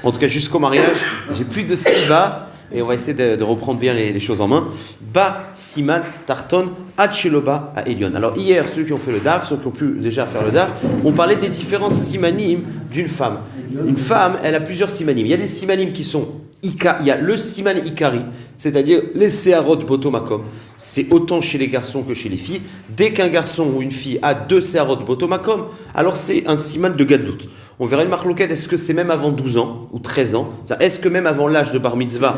En tout cas, jusqu'au mariage, j'ai plus de siba. Et on va essayer de reprendre bien les choses en main. Ba, siman, tarton, acheloba, à Elion. Alors hier, ceux qui ont fait le daf, ceux qui ont pu déjà faire le daf, on parlait des différents simanim d'une femme. Une femme, elle a plusieurs simanim. Il y a des simanim qui sont il y a le siman ikari, c'est-à-dire les seharot botomakom. C'est autant chez les garçons que chez les filles. Dès qu'un garçon ou une fille a 2 seharot botomakom, alors c'est un siman de gadlut. On verra une marloquette, est-ce que c'est même avant 12 ans ou 13 ans? Est-ce que même avant l'âge de bar mitzvah,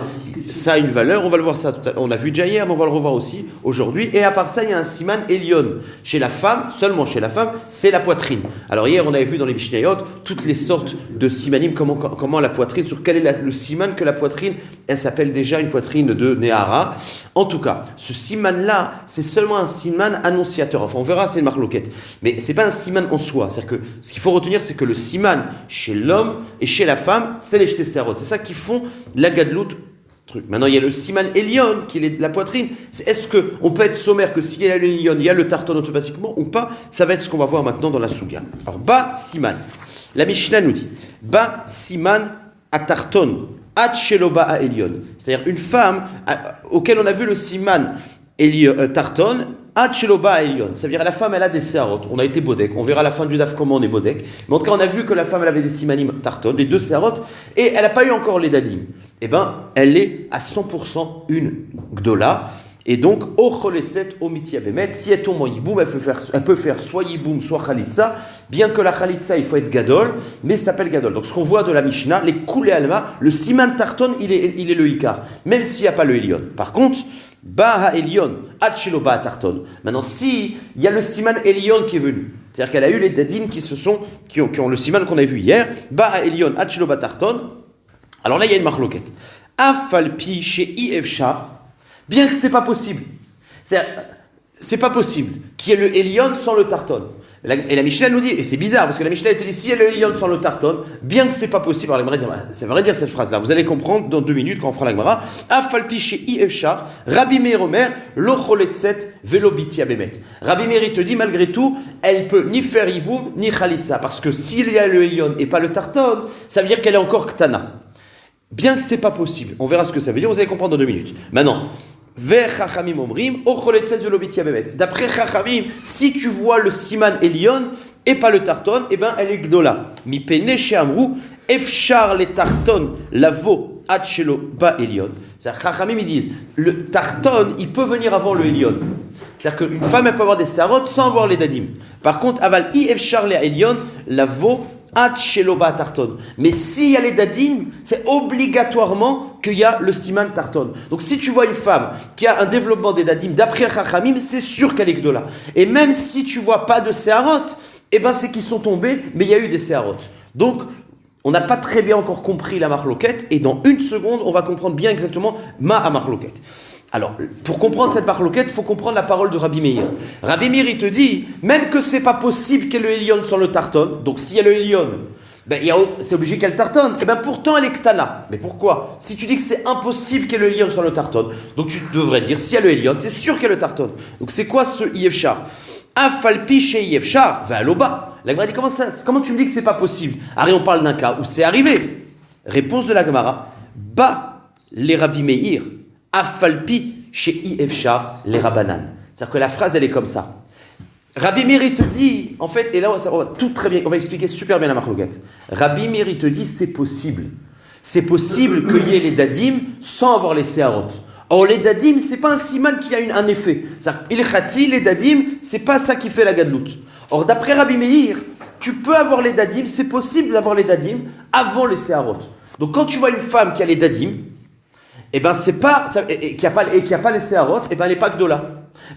ça a une valeur? On va le voir ça tout à l'heure. On l'a vu déjà hier, mais on va le revoir aussi aujourd'hui. Et à part ça, il y a un siman Elion. Chez la femme, seulement chez la femme, c'est la poitrine. Alors hier, on avait vu dans les Mishnayot toutes les sortes de simanim, comment la poitrine, sur quel est le siman que la poitrine, elle s'appelle déjà une poitrine de Nehara. En tout cas, ce siman-là, c'est seulement un siman annonciateur. Enfin, on verra, c'est une marloquette. Mais c'est pas un siman en soi. C'est-à-dire que ce qu'il faut retenir, c'est que le siman chez l'homme et chez la femme, c'est les jetés serot. C'est ça qui font la gadlout. Maintenant, il y a le siman Elion, qui est la poitrine. Est-ce qu'on peut être sommaire que s'il y a le Elion, il y a le tarton automatiquement ou pas? Ça va être ce qu'on va voir maintenant dans la Souga. Alors, ba siman. La Mishnah nous dit ba siman à tarton, at sheloba à Elion. C'est-à-dire une femme auquel on a vu le siman tarton, Ad sheloba Elion, ça veut dire la femme elle a des seharot. On a été bodek, on verra à la fin du daf comment on est bodek. Mais en tout cas on a vu que la femme elle avait des simanim tarton, les 2 seharot, et elle n'a pas eu encore les dadim. Eh bien elle est à 100% une gdola. Et donc o choletzet o mitia bemet, si elle tombe en yiboum, elle peut faire soit yiboum soit chalitza. Bien que la chalitza il faut être gadol, mais ça s'appelle gadol. Donc ce qu'on voit de la Mishnah, les koulé alma, le siman tarton il est le ikar, même s'il n'y a pas le Elion. Par contre Ba ha-Elion, Ad-Sheloba tarton. Maintenant, si il y a le siman Elion qui est venu, c'est-à-dire qu'elle a eu les dadim qui ont le siman qu'on a vu hier, Ba ha-Elion, Ad-Sheloba tarton, alors là, il y a une marloquette. Afalpi chez Ifshar, bien que c'est pas possible. C'est pas possible qu'il y ait le Elion sans le tarton. Et la Mishnah nous dit, et c'est bizarre parce que la Mishnah te dit si elle est le Elion sans le tarton, bien que c'est pas possible, alors ça veut dire cette phrase-là. Vous allez comprendre dans 2 minutes quand on fera la Gemara. Afalpi chez Ifshar, Rabbi Meir Omer, lo choletzet velo bitia bemet. Rabbi Meir te dit malgré tout, elle peut ni faire iboum ni chalitza parce que s'il y a le Elion et pas le tarton, ça veut dire qu'elle est encore ktana. Bien que c'est pas possible, on verra ce que ça veut dire. Vous allez comprendre dans 2 minutes. Maintenant. D'après Chachamim, si tu vois le siman Elion et pas le tarton, eh ben elle est gdola. Mi pene she'amru efshar le tarton lavo ad shelo ba Elion. C'est-à-dire Chachamim ils disent le tarton il peut venir avant le Elion. C'est-à-dire qu'une femme elle peut avoir des sarot sans avoir les dadim. Par contre aval i efshar le Elion lavo ad shelo ba tarton. Mais s'il y a les dadim, c'est obligatoirement qu'il y a le siman tarton. Donc si tu vois une femme qui a un développement des dadim d'après Chachamim, c'est sûr qu'elle est gdola. Et même si tu vois pas de séharot, eh ben c'est qu'ils sont tombés, mais il y a eu des séharot. Donc on n'a pas très bien encore compris la marloquette, et dans 1 seconde, on va comprendre bien exactement ma à marloquette. Alors, pour comprendre cette marloquette, il faut comprendre la parole de Rabbi Meir. Rabbi Meir, il te dit, même que c'est pas possible qu'il y ait le Elion sans le tarton, donc s'il y a le Elion, ben, c'est obligé qu'elle tartonne. Et bien pourtant elle est ktana. Mais pourquoi? Si tu dis que c'est impossible qu'il y ait le Elion sans le tarton, donc tu devrais dire, s'il y a le Elion, c'est sûr qu'il y a le tarton. Donc c'est quoi ce Yefshar? Afalpi chez Yefshar, va à l'oba. La Gemara dit, comment tu me dis que c'est pas possible? Ari, on parle d'un cas où c'est arrivé. Réponse de la Gemara, ba les Rabbi Meir. Afalpi chez Ifshar les Rabbanan. C'est-à-dire que la phrase elle est comme ça. Rabbi Meir te dit, en fait, et là on va tout très bien, on va expliquer super bien la marloquette. Rabbi Meir te dit c'est possible. C'est possible qu'il y ait les dadim sans avoir les séharot. Or les dadim c'est pas un siman qui a un effet. C'est-à-dire il khati les dadim c'est pas ça qui fait la gadlout. Or d'après Rabbi Meir, tu peux avoir les dadim, c'est possible d'avoir les dadim avant les séharot. Donc quand tu vois une femme qui a les dadim, et ben c'est pas ça, et qui a pas les séharot, et ben elle n'est pas gdola.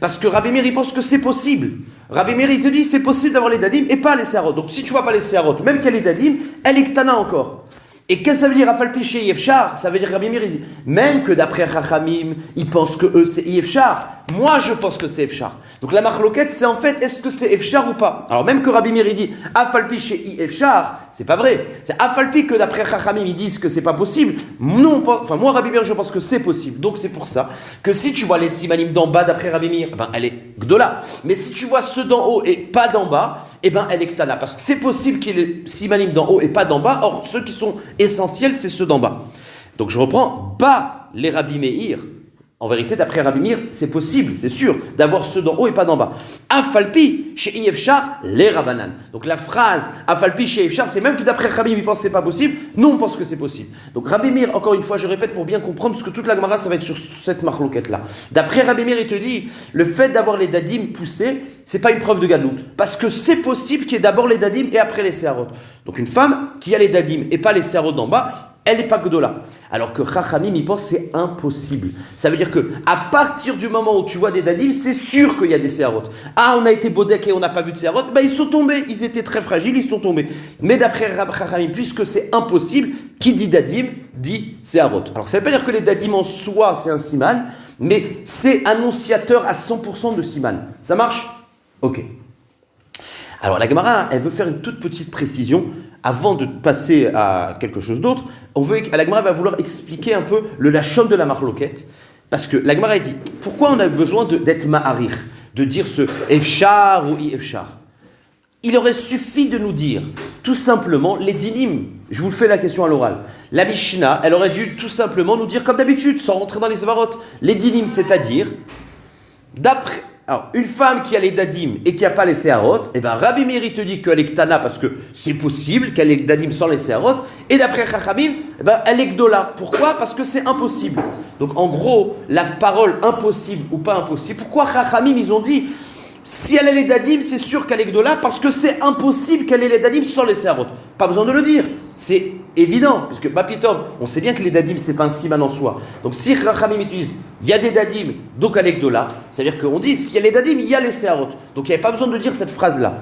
Parce que Rabbi Meir il pense que c'est possible. Rabbi Meir il te dit c'est possible d'avoir les dadim et pas les séharot. Donc si tu vois pas les séharot, même qu'elle est dadim, elle est ktana encore. Et qu'est-ce que ça veut dire Afalpi chez Yefshar? Ça veut dire Rabbi Meir il dit même que d'après Chachamim, ils pensent que eux c'est Yefshar. Moi je pense que c'est Efshar. Donc la marloquette c'est en fait est-ce que c'est Efshar ou pas? Alors même que Rabbi Meir il dit Afalpi chez Efshar, c'est pas vrai. C'est Afalpi que d'après Chachamim ils disent que c'est pas possible. Non, moi Rabbi Meir je pense que c'est possible. Donc c'est pour ça que si tu vois les simanim d'en bas d'après Rabbi Meir, ben elle est Gdola. Mais si tu vois ceux d'en haut et pas d'en bas, eh ben elle est Ktana. Parce que c'est possible qu'il y ait Simanim d'en haut et pas d'en bas. Or, ceux qui sont essentiels, c'est ceux d'en bas. Donc je reprends, bas les Rabbi Meir. En vérité, d'après Rabbi Meir, c'est possible, c'est sûr, d'avoir ceux d'en haut et pas d'en bas. Afalpi, chez Yevchar, les Rabbanan. Donc la phrase Afalpi, chez Yevchar, c'est même que d'après Rabbi Meir, il pense que c'est pas possible. Nous, on pense que c'est possible. Donc Rabbi Meir, encore une fois, je répète pour bien comprendre, parce que toute la Gemara, ça va être sur cette marloquette-là. D'après Rabbi Meir, il te dit, le fait d'avoir les dadim poussés, c'est pas une preuve de galout. Parce que c'est possible qu'il y ait d'abord les dadim et après les séharot. Donc une femme qui a les dadim et pas les séharot d'en bas, elle n'est pas Gdola. Alors que Chachamim, il pense que c'est impossible. Ça veut dire que à partir du moment où tu vois des dadim, c'est sûr qu'il y a des séharot. Ah, on a été bodek et on n'a pas vu de séharot, ben ils sont tombés. Ils étaient très fragiles, ils sont tombés. Mais d'après Chachamim, puisque c'est impossible, qui dit dadim, dit séharot. Alors ça ne veut pas dire que les dadim en soi, c'est un siman, mais c'est annonciateur à 100% de siman. Ça marche? Ok. Alors la Gemara, elle veut faire une toute petite précision avant de passer à quelque chose d'autre. La Gemara va vouloir expliquer un peu le lachon de la marloquette, parce que la Gemara dit pourquoi on a besoin d'être ma'arir, de dire ce efshar ou i-efshar. Il aurait suffi de nous dire tout simplement les dinim. Je vous fais la question à l'oral. La Mishnah, elle aurait dû tout simplement nous dire comme d'habitude, sans rentrer dans les svarot, les dinim, c'est-à-dire d'après. Alors, une femme qui a les dadim et qui n'a pas les séharot, eh ben Rabbi Meir te dit qu'elle est ktana parce que c'est possible qu'elle ait les dadim sans les séharot, et d'après Chachamim, eh ben, elle est gdola. Pourquoi? Parce que c'est impossible. Donc en gros, la parole impossible ou pas impossible, pourquoi Chachamim ils ont dit si elle a les dadim, c'est sûr qu'elle est gdola parce que c'est impossible qu'elle ait les dadim sans les séharot. Pas besoin de le dire, c'est évident, puisque Bapitom, on sait bien que les dadim, c'est pas un siman en soi. Donc si Chachamim utilise, il y a des dadim, donc elle est gdola, c'est-à-dire qu'on dit, s'il y a les dadim, il y a les séharot. Donc il n'y avait pas besoin de dire cette phrase-là.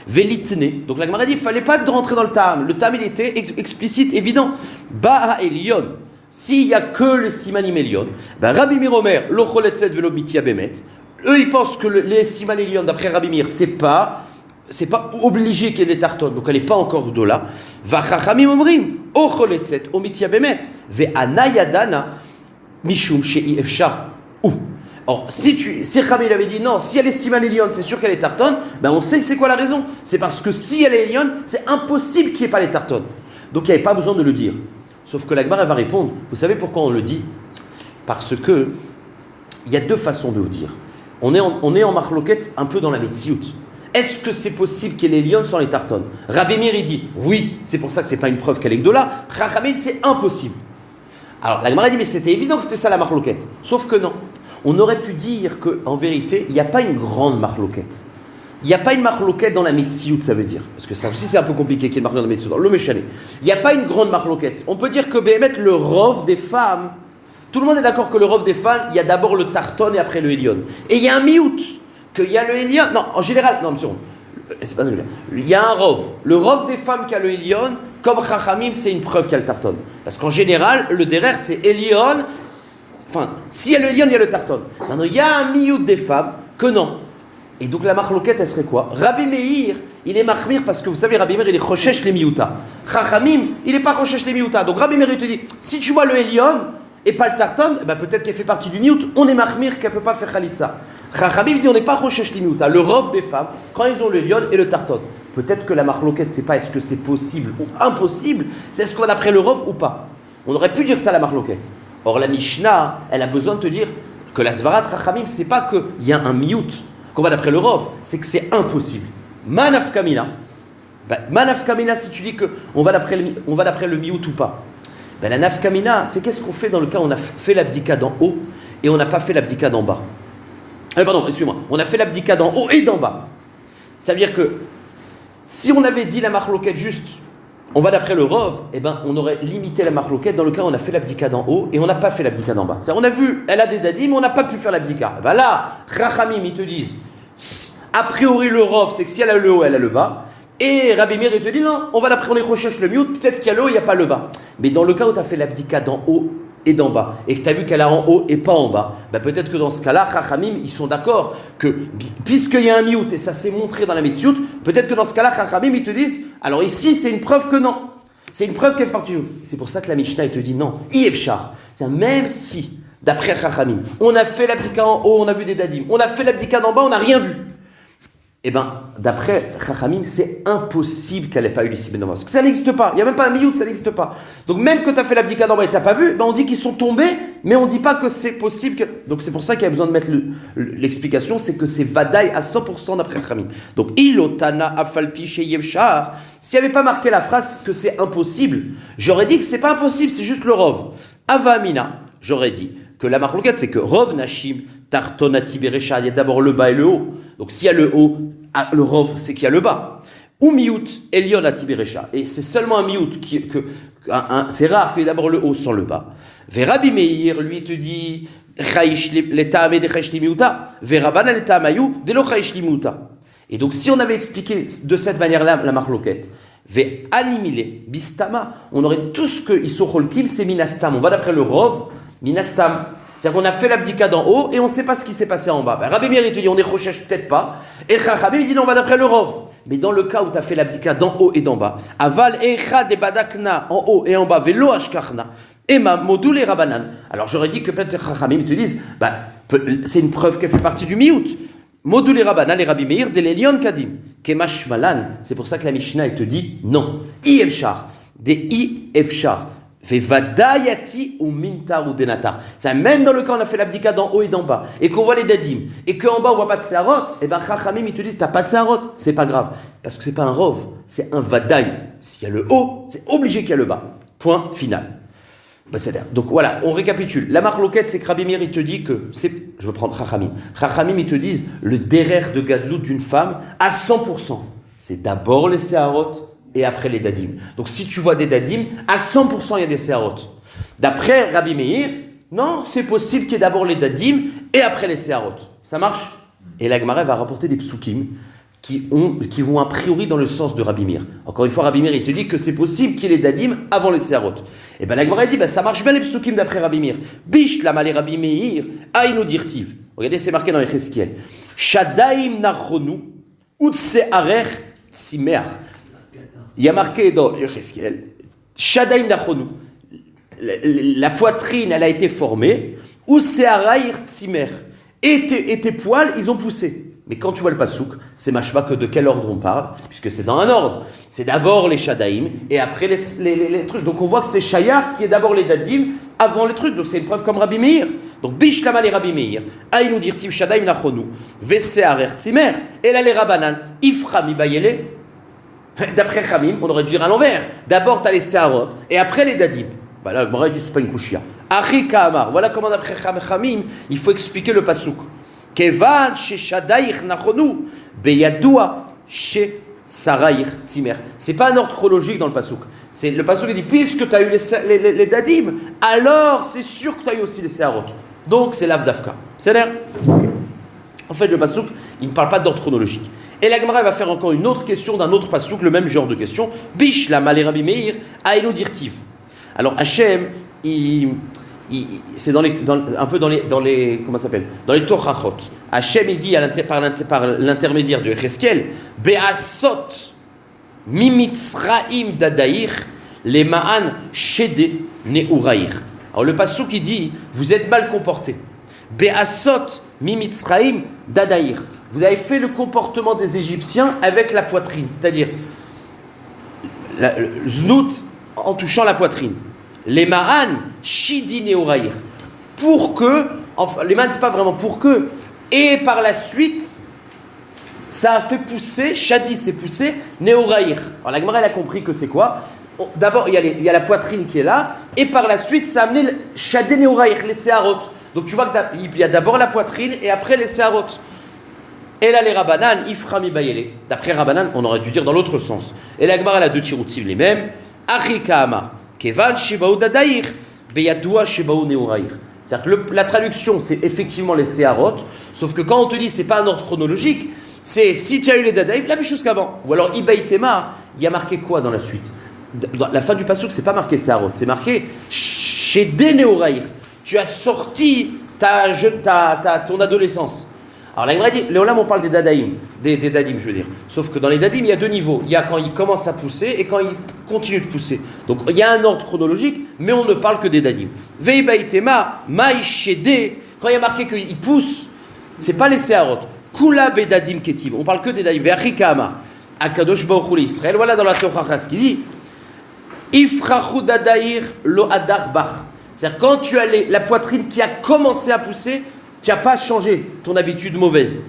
Velitne, donc la Gemara dit, il ne fallait pas rentrer dans le tam. Le tam, il était explicite, évident. Ba'a Elion, s'il n'y a que le simanim Elion, ben Rabbi Meir Omer, lo choletzet velo mitia bemet. Eux, ils pensent que les siman Elion, d'après Rabbi Meir, c'est pas obligé qu'il y ait des tartones, donc elle n'est pas encore gdola. Va chachamim omrim, o choletzet, o mitia bemet, ve anayadana, mishum shei efshar. Or, si Chachamim avait dit non, si elle est siman Elion, c'est sûr qu'elle est tartonne, ben on sait que c'est quoi la raison. C'est parce que si elle est Elion, c'est impossible qu'il n'y ait pas les tartonnes. Donc il n'y avait pas besoin de le dire. Sauf que la Gemara va répondre, vous savez pourquoi on le dit? Parce que il y a deux façons de le dire. On est en marloquette un peu dans la Metsiout. Est-ce que c'est possible qu'elle est lionne sans les tartonnes? Rabbi Meir, il dit oui, c'est pour ça que ce n'est pas une preuve qu'elle est gdola. Chachamim, c'est impossible. Alors la Gemara dit mais c'était évident que c'était ça la marloquette. Sauf que non. On aurait pu dire qu'en vérité, il n'y a pas une grande marloquette. Il n'y a pas une marloquette dans la Metsiout, ça veut dire. Parce que ça aussi c'est un peu compliqué qu'il y ait une marloquette dans la Metsiout, dans le Méchané. Il n'y a pas une grande marloquette. On peut dire que Béhémet, le rov des femmes, tout le monde est d'accord que le rov des femmes, il y a d'abord le tarton et après le Elion. Et il y a un miout. Qu'il y a le Elion, non, en général, non, c'est pas ça que je veux dire. Il y a un rov. Le rov des femmes qui a le Elion, comme Chachamim, c'est une preuve qu'il y a le tarton. Parce qu'en général, le derer, c'est Elion. Enfin, s'il y a le Elion, il y a le tarton. Non, il y a un miout des femmes que non. Et donc la marloquette, elle serait quoi? Rabbi Meir, il est marmir parce que vous savez, Rabbi Meir, il est chochesh les miouta. Chachamim, il n'est pas chochesh les miouta. Donc Rabbi Meir, il te dit, si tu vois le Elion et pas le tarton, eh ben peut-être qu'elle fait partie du miout, on est marmir qu'elle ne peut pas faire khalitza. Chachamim dit on n'est pas chochesh les miouta. Le rov des femmes, quand ils ont le Elion et le tarton. Peut-être que la marloquette, c'est pas est-ce que c'est possible ou impossible, c'est est-ce qu'on va d'après le rov ou pas. On aurait pu dire ça la marloquette. Or la Mishnah, elle a besoin de te dire que la Svarat Chachamim, c'est pas qu'il y a un miout, qu'on va d'après le rov, c'est que c'est impossible. Manaf Kamina, si tu dis qu'on va d'après le miout ou pas, la nafkamina, c'est qu'est-ce qu'on fait dans le cas où on a fait l'abdika d'en haut et on n'a pas fait l'abdika d'en bas. Pardon, excuse-moi, on a fait l'abdika d'en haut et d'en bas. Ça veut dire que si on avait dit la marloquette juste, on va d'après le rov, eh ben, on aurait limité la marloquette dans le cas où on a fait l'abdika d'en haut et on n'a pas fait l'abdika d'en bas. C'est-à-dire, on a vu, elle a des dadim, mais on n'a pas pu faire l'abdika. Ben là, Chachamim, ils te disent, a priori le rov, c'est que si elle a le haut, elle a le bas. Et Rabbi Meir, il te dit non, on va d'après on recherche le miout, peut-être qu'il y a le haut, il n'y a pas le bas. Mais dans le cas où tu as fait l'abdika d'en haut et d'en bas, et que tu as vu qu'elle a en haut et pas en bas, ben peut-être que dans ce cas-là, Chachamim, ils sont d'accord que, puisqu'il y a un miout, et ça s'est montré dans la Metsiout, peut-être que dans ce cas-là, Chachamim, ils te disent, alors ici, c'est une preuve que non. C'est une preuve qu'elle fait partie du miout. C'est pour ça que la Mishnah, elle te dit non, Yevchar. C'est même si, d'après Chachamim. On a fait l'abdika en haut, on a vu des dadim. On a fait l'abdika d'en bas, on n'a rien vu. Eh bien, d'après Chachamim, c'est impossible qu'elle n'ait pas eu l'ici d'en bas. Parce que ça n'existe pas. Il n'y a même pas un miout, ça n'existe pas. Donc même quand tu as fait l'abdika d'en bas et tu n'as pas vu, ben on dit qu'ils sont tombés, mais on ne dit pas que c'est possible. Donc c'est pour ça qu'il y a besoin de mettre l'explication, c'est que c'est vadaï à 100% d'après Chachamim. Donc ilotana afalpi chez Yevshar. S'il n'y avait pas marqué la phrase que c'est impossible, j'aurais dit que c'est pas impossible, c'est juste le rov. Avamina, j'aurais dit que la marloquette, c'est que rov nashim tartonati berecha, il y a d'abord le bas et le haut. Donc s'il y a le haut, le rov, c'est qu'il y a le bas. Ou miout elion atiberecha. Et c'est seulement un miout c'est rare qu'il y ait d'abord le haut sans le bas. Rabbi Meir, lui, te dit et donc si on avait expliqué de cette manière-là la marloquette, bistama, on aurait tout ce que Isocholkim, c'est minastam. On va d'après le rov, minastam. C'est-à-dire qu'on a fait l'abdika d'en haut et on ne sait pas ce qui s'est passé en bas. Rabbi Meir, il te dit on est rochèche, peut-être pas. Et Chachamim, il dit non, on va d'après le rov. Mais dans le cas où tu as fait l'abdika d'en haut et d'en bas, aval echa de badakna, en haut et en bas, velo ashkarna, ema module rabanan. Alors j'aurais dit que peut-être Chachamim te disent, c'est une preuve qu'elle fait partie du miout. Module rabanan et Rabbi Meir de l'elion kadim. Kemash malan. C'est pour ça que la Mishnah, elle te dit non. I efshar. Des i efshar. Vevadayati ou mintar ou denatar. Ça, même dans le cas où on a fait l'abdika d'en haut et d'en bas, et qu'on voit les dadim, et qu'en bas on voit pas de seharot, et ben Chachamim ils te disent t'as pas de seharot, c'est pas grave, parce que c'est pas un rov, c'est un vadaï. S'il y a le haut, c'est obligé qu'il y a le bas. Point final. Donc voilà, on récapitule. La marloquette, c'est que Rabbi Meir il te dit que je veux prendre Chachamim. Chachamim ils te disent le derer de gadlout d'une femme à 100%. C'est d'abord les seharot et après les dadim. Donc si tu vois des dadim, à 100% il y a des seharot. D'après Rabbi Meir, non, c'est possible qu'il y ait d'abord les dadim et après les seharot. Ça marche? Et la Gemara va rapporter des psukim qui vont a priori dans le sens de Rabbi Meir. Encore une fois, Rabbi Meir, il te dit que c'est possible qu'il y ait les dadim avant les seharot. Et bien la Gemara dit, ça marche bien les psukim d'après Rabbi Meir. Bish la malé Rabbi Meir, aïnou dirtiv. Regardez, c'est marqué dans les Cheskiel. Shadaim nachonu, utsearer simeach. Il y a marqué dans Yecheskel, Shadaim Nachonu, la poitrine, elle a été formée, ou Searaïr Tzimer, et tes poils, ils ont poussé. Mais quand tu vois le pasouk, c'est machma que de quel ordre on parle, puisque c'est dans un ordre. C'est d'abord les Shadaim, et après les trucs. Donc on voit que c'est Shayar qui est d'abord les Dadim, avant les trucs. Donc c'est une preuve comme Rabbi Meir. Donc Bishlama les Rabbi Meir, Aïnou dirtiv Shadaim Nachonu, Vesearer Tzimer, et là les Rabanan, Iframi Bayele. D'après Khamim, on aurait dû dire à l'envers. D'abord, tu as les Seharot, et après les Dadim. Là, le Gemara dit, c'est pas une kushia. Achi Ka'amar. Voilà comment, d'après Khamim, il faut expliquer le pasouk. Kevan she shadaich nachonu, beyadua she saraich tzimer. C'est pas un ordre chronologique dans le pasouk. C'est le pasouk qui dit, puisque tu as eu les Dadim, alors c'est sûr que tu as eu aussi les Seharot. Donc, c'est l'Avdafka. C'est l'air. En fait, le pasouk, il ne parle pas d'ordre chronologique. Et la Gemara va faire encore une autre question d'un autre pasouk, le même genre de question. Bish la malé Rabbi Meir, aïlo dirtiv. Alors Hachem, c'est un peu dans les comment ça s'appelle, dans les Torachot. Hachem il dit par l'intermédiaire de Yecheskel, Be'asot mimitzraim dadaïr les ma'an shede ne'uraïr. Alors le pasouk il dit, vous êtes mal comportés. Be'asot mimitzraim dadaïr. Vous avez fait le comportement des Égyptiens avec la poitrine, c'est-à-dire le znout en touchant la poitrine. Les ma'an, shidi neoraïr. Pour que, enfin, les ma'an c'est pas vraiment pour que, et par la suite, ça a fait pousser, shadi c'est poussé, neoraïr. Alors la Gemara elle a compris que c'est quoi? D'abord il y a la poitrine qui est là, et par la suite ça a amené shadi neoraïr, les seharot. Donc tu vois qu'il y a d'abord la poitrine et après les seharot. Et là, les Rabanan, Iframi Bayele. D'après Rabanan, on aurait dû dire dans l'autre sens. Et la Gemara, elle a deux tiroutsiv les mêmes. Achikama, Kevan Shebaou Dadaïr, Beyadoua Shebaou Neoraïr. C'est-à-dire que la traduction, c'est effectivement les Seharot, sauf que quand on te dit c'est pas un ordre chronologique, c'est si tu as eu les Dadaïr, la même chose qu'avant. Ou alors Ibaïtema, il y a marqué quoi dans la suite? Dans la fin du pasouk, c'est pas marqué Seharot, c'est marqué Shede Neoraïr. Tu as sorti ton adolescence. Alors, la Gemara dit, les Olam, on parle des dadaïm, des dadim, je veux dire. Sauf que dans les dadim, il y a deux niveaux. Il y a quand ils commencent à pousser et quand ils continuent de pousser. Donc, il y a un ordre chronologique, mais on ne parle que des dadim. Veibaitema, maïchede, quand il y a marqué qu'ils poussent, c'est pas les séharot. Kula bedadim ketiv, on parle que des dadim. Ve'achikama, akadosh baruch hu Israël. Voilà dans la Torah ce qu'il dit. Ifrachu dadaïr lo adar bach. C'est-à-dire, quand tu as la poitrine qui a commencé à pousser, tu n'as pas changé ton habitude mauvaise.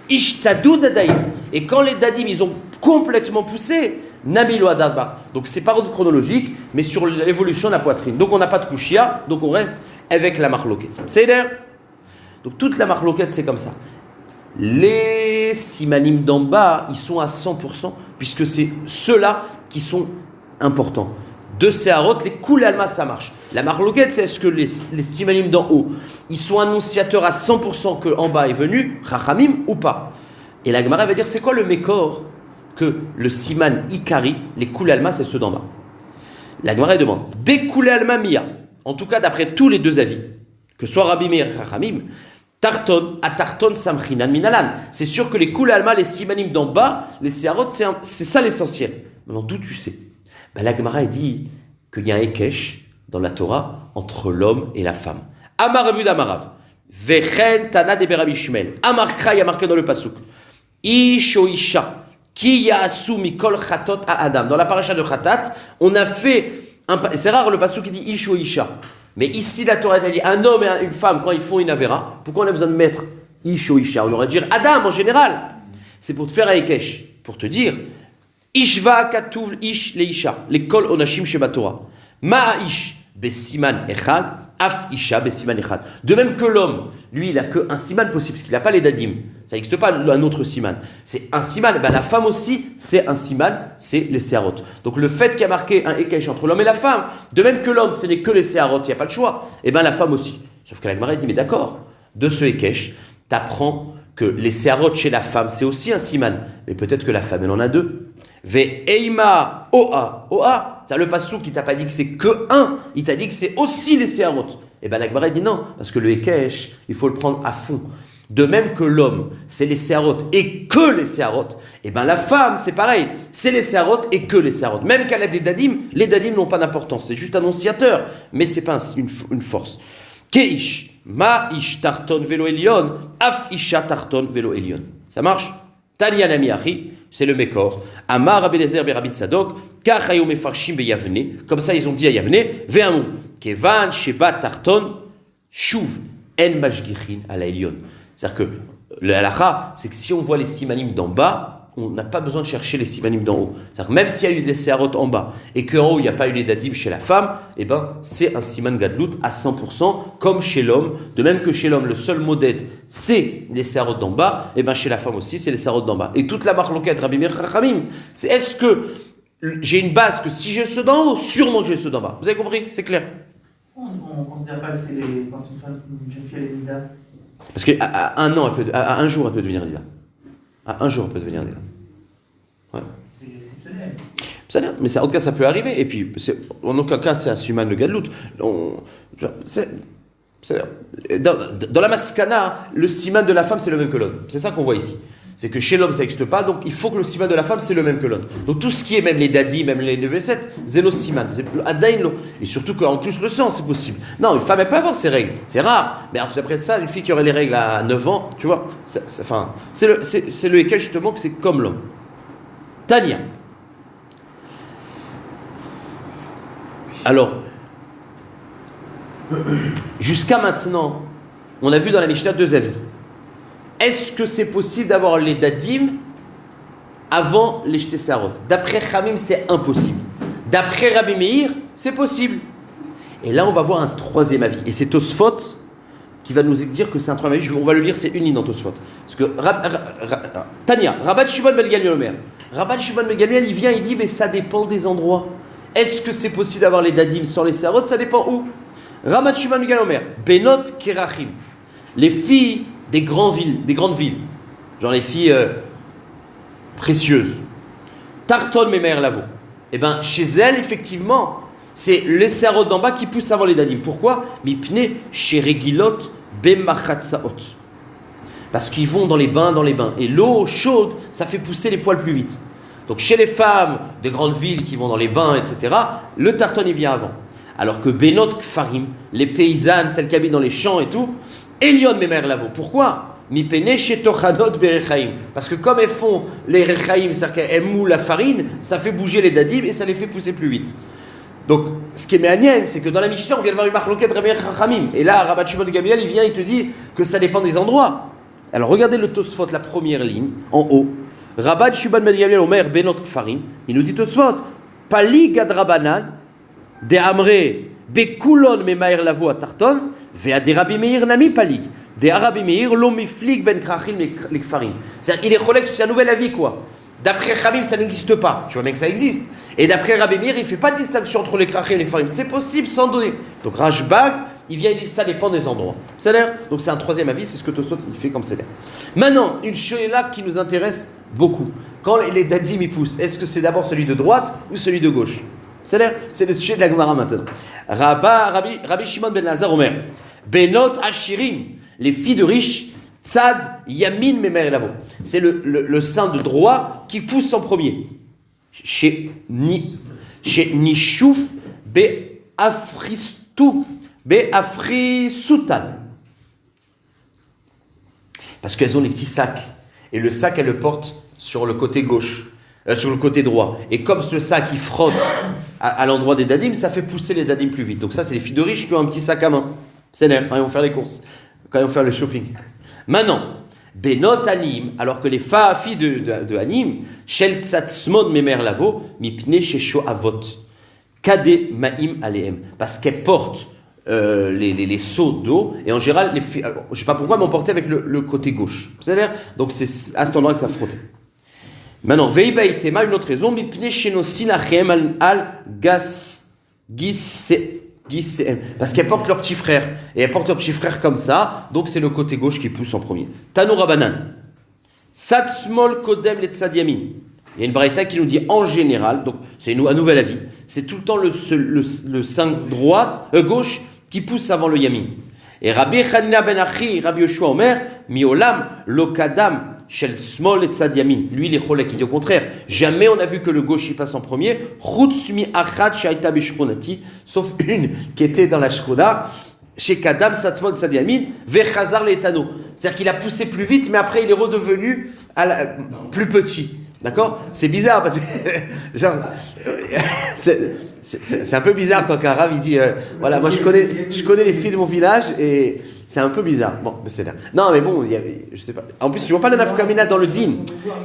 Ishtadou dadaïr. Et quand les dadim, ils ont complètement poussé, nami lo adar bach. Donc, c'est pas ordre chronologique, mais sur l'évolution de la poitrine. Donc, on n'a pas de kushia, donc on reste avec la marloquette. C'est d'ailleurs. Donc, toute la marloquette, c'est comme ça. Les simanim d'en bas, ils sont à 100%, puisque c'est ceux-là qui sont importants. De Séharot, les Koul Alma, ça marche. La marloquette, c'est est-ce que les simanim d'en haut, ils sont annonciateurs à 100% que en bas est venu, Chachamim ou pas. Et la Gemara va dire, c'est quoi le mécor que le siman Ikari, les Koul Alma, c'est ceux d'en bas. La Gemara demande, des Koul Alma Mia, en tout cas d'après tous les deux avis, que ce soit Rabbi Meir et Chachamim, Tarton, à Tarton Samchinan Minalan. C'est sûr que les Koul Alma, les simanim d'en bas, les Séharot, c'est ça l'essentiel. Maintenant, d'où tu sais? La Gemara dit qu'il y a un Ekesh dans la Torah entre l'homme et la femme. Amar Rav Amarav. Vechen Tana de Berabi Shmuel. Amar Kra, il y a marqué dans le Pasuk. Ish o Isha. Ki ya'asu mikol chatot à Adam. Dans la paracha de Chatat, on a fait c'est rare le Pasuk qui dit Ish o Isha. Mais ici, la Torah a dit un homme et une femme, quand ils font une Avera, pourquoi on a besoin de mettre Ish o Isha? On aurait dû dire Adam en général. C'est pour te faire un Ekesh. Pour te dire. Ishva katuv ish leisha, l'école onashim sheba Torah. Ma'aish besiman echad, af isha besiman echad. De même que l'homme, lui, il a que un siman possible, parce qu'il n'a pas les dadim. Ça n'existe pas un autre siman. C'est un siman. Ben, la femme aussi, c'est un siman, c'est les séharot. Donc le fait qu'il y a marqué un ekesh entre l'homme et la femme, de même que l'homme, ce n'est que les séharot, il n'y a pas de choix. Et bien la femme aussi. Sauf que la Gemara dit, mais d'accord, de ce ekesh, tu apprends que les séharot chez la femme, c'est aussi un siman. Mais peut-être que la femme, elle en a deux. Ve'eima oa. Oa, c'est le passou qui t'a pas dit que c'est que un, il t'a dit que c'est aussi les séharot. Et bien la Gemara dit non, parce que le ekesh, il faut le prendre à fond. De même que l'homme, c'est les séharot et que les séharot, et bien la femme, c'est pareil, c'est les séharot et que les séharot. Même qu'elle a des dadim, les dadim n'ont pas d'importance, c'est juste annonciateur, mais c'est pas une force. Keish, ma ish tarton velo elion, af isha tarton velo elion. Ça marche? Tanya nami achi, c'est le Mekor. Amar Rabbi Eliezer Berabbi Tzadok, kach hayu mefarshim beyavne. Comme ça, ils ont dit à Yavne, ve'amu, kevan sheba tarton, shuv, en mashgichin ala elion. C'est-à-dire que le halakha, c'est que si on voit les simanim d'en bas, on n'a pas besoin de chercher les simanim d'en haut. C'est-à-dire que même s'il y a eu des séharot en bas et qu'en haut il n'y a pas eu les dadim chez la femme, eh ben c'est un siman gadlout à 100%, comme chez l'homme. De même que chez l'homme, le seul modèle c'est les séharot d'en bas, et ben chez la femme aussi c'est les séharot d'en bas. Et toute la marloquette Rabbi Meir Chachamim, c'est est-ce que j'ai une base que si j'ai ceux d'en haut, sûrement que j'ai ceux d'en bas. Vous avez compris? C'est clair? On ne considère pas que c'est quand une jeune fille elle est nida. Parce qu'à un jour, elle peut devenir Lila. À un jour, elle peut devenir Lila. Ouais. C'est exceptionnel. Mais en tout cas, ça peut arriver. Et puis, en aucun cas, c'est un suman le gadlout. Dans la maskana, le siman de la femme, c'est le même que l'homme. C'est ça qu'on voit ici. C'est que chez l'homme, ça n'existe pas. Donc, il faut que le siman de la femme, c'est le même que l'homme. Donc, tout ce qui est même les dadis, même les 9-7, c'est le siman. Et surtout qu'en plus, le sang, c'est possible. Non, une femme, elle peut avoir ses règles. C'est rare. Mais après ça, une fille qui aurait les règles à 9 ans, tu vois, c'est le équel justement que c'est comme l'homme. Tania. Alors, jusqu'à maintenant, on a vu dans la Mishnah deux avis. Est-ce que c'est possible d'avoir les dadim avant les jetés séharot? D'après Khamim, c'est impossible. D'après Rabbi Meir, c'est possible. Et là, on va voir un troisième avis. Et c'est Tosfot qui va nous dire que c'est un troisième avis. On va le lire, c'est une ligne dans Tosfot. Parce que Tania, Rabban Shimon ben Gamliel Omer. Rabban Shimon ben Gamliel, il vient, il dit, mais ça dépend des endroits. Est-ce que c'est possible d'avoir les dadim sans les séharot? Ça dépend où. Rabban Shimon ben Gamliel Omer. Benot Kerachim. Les filles des grandes villes, genre les filles précieuses. Tarton Memer Lavo. Eh bien, chez elles, effectivement, c'est les séharot d'en bas qui poussent avant les dadim. Pourquoi? Mipne Sheregilot Bemachatsaot. Parce qu'ils vont dans les bains. Et l'eau chaude, ça fait pousser les poils plus vite. Donc chez les femmes des grandes villes qui vont dans les bains, etc., le tarton il vient avant. Alors que Benot Kfarim, les paysannes, celles qui habitent dans les champs et tout, Elion Memer Lavo. Pourquoi? Parce que comme elles font les rechaim, c'est-à-dire qu'elles moulent la farine, ça fait bouger les dadim et ça les fait pousser plus vite. Donc, ce qui est méaniel, c'est que dans la Mishnah, on vient de voir une marloquette Rabbi Chachamim. Et là, Rabbi Shimon de Gamliel, il vient, il te dit que ça dépend des endroits. Alors, regardez le Tosfot, la première ligne, en haut. Rabbi Shimon de Gamliel, Omer, Benot Kfarim. Il nous dit Tosfot, Pali Gadrabanan, De Amre, Bekulon, Memaer Lavo à Tarton, Vea de Rabbi Meir Nami Palig. Des Arabi Meir, l'omiflik ben krachim les kfarim. C'est-à-dire qu'il est relègue, c'est un nouvel avis, quoi. D'après Khamim, ça n'existe pas. Tu vois bien que ça existe. Et d'après Rabbi Meir, il ne fait pas de distinction entre les krachim et les kfarim. C'est possible sans donner. Donc Rashbag, il vient, il dit ça dépend des endroits. C'est l'air. Donc c'est un troisième avis, c'est ce que Tosot il fait comme c'est l'air. Maintenant, une là qui nous intéresse beaucoup. Quand les dadim ils poussent, est-ce que c'est d'abord celui de droite ou celui de gauche? C'est l'air. C'est le sujet de la Gemara maintenant. Rabbi Shimon ben Lazar Omer. Benot Ashirim. Les filles de riches, Tzad, Yamin, Memer Lavo. C'est le sein de droit qui pousse en premier. Chez Nishouf, Be'afrisoutan. Parce qu'elles ont les petits sacs. Et le sac, elles le portent sur le côté gauche, sur le côté droit. Et comme ce sac, il frotte à l'endroit des dadim, ça fait pousser les dadim plus vite. Donc ça, c'est les filles de riches qui ont un petit sac à main. C'est l'air, quand ils vont faire les courses. Quand ils vont faire le shopping. Maintenant, Benot Anim, alors que les filles de Anim, Shel Tsatsmod Memer Lavo, Mipne Shesho Avot, Kade Maim Aleem, parce qu'elles portent les seaux d'eau, et en général, les filles, je ne sais pas pourquoi, mais on portait avec le côté gauche. C'est-à-dire, donc c'est à cet endroit que ça frottait. Maintenant, Veiba Itema, une autre raison, Mipne Shenosi Lachem Al Gas Gis. Parce qu'elles portent leur petit frère. Et elles portent leur petit frère comme ça. Donc c'est le côté gauche qui pousse en premier. Tano Rabanan. Satsmol Kodem le Tzad Yamin. Il y a une braïta qui nous dit en général, donc c'est un nouvel avis, c'est tout le temps le sein gauche qui pousse avant le Yamin. Et Rabbi Chanina ben Achi, Rabbi Yoshua Omer, Miolam Lokadam Shel Smol et Tzad Yamin. Lui, il est cholek, il dit au contraire. Jamais on a vu que le gauche il passe en premier. Chutzmi Achat Shaita Bishronati, sauf une qui était dans la Shroda, chez Kadam Satmon Tzad Yamin, Vechazar Letano. C'est-à-dire qu'il a poussé plus vite, mais après il est redevenu plus petit. D'accord? C'est bizarre parce que genre, c'est un peu bizarre quand un Rav il dit voilà, moi je connais les filles de mon village et c'est un peu bizarre. Bon, mais c'est là. Non, mais bon, je sais pas. En plus, ils vois pas la nafkamina dans le din.